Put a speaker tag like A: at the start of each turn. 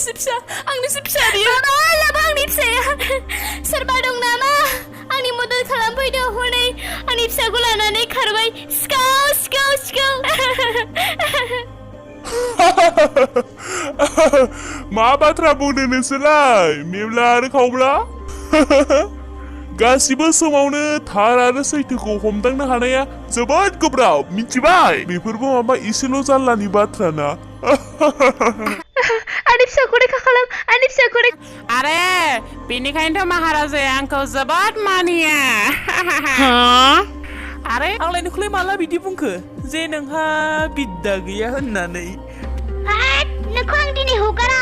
A: आंनिसो फिसा बियो लाबो आंनि फिसाया सोरबा दं नामा आंनि मदद खालामफैदो हनै आंनि फिसाखौ लानानै खारबाय सिखाव
B: मा बाथ्रा बुंदों नोंसोरलाय मेब्ला आरो खावब्ला गासिबो समावनो थार आरो सैथोखौ हमदांनो हानाया जोबोद गोब्राब मिथिबाय बेफोरबो माबा एसेल' जारलानि बाथ्रा ना
A: आंनि फिसाखौ रैखा खालाम आंनि फिसाखौ
C: आरे बेनिखायनोथ' महाराजाया आंखौ जोबोद मानियो
D: आरे आंलाय नोंखौलाय माला बिदि बुंखो जे नोंहा बिद्दा गैया होननानै
A: नोंखौ आं दिनै हगारा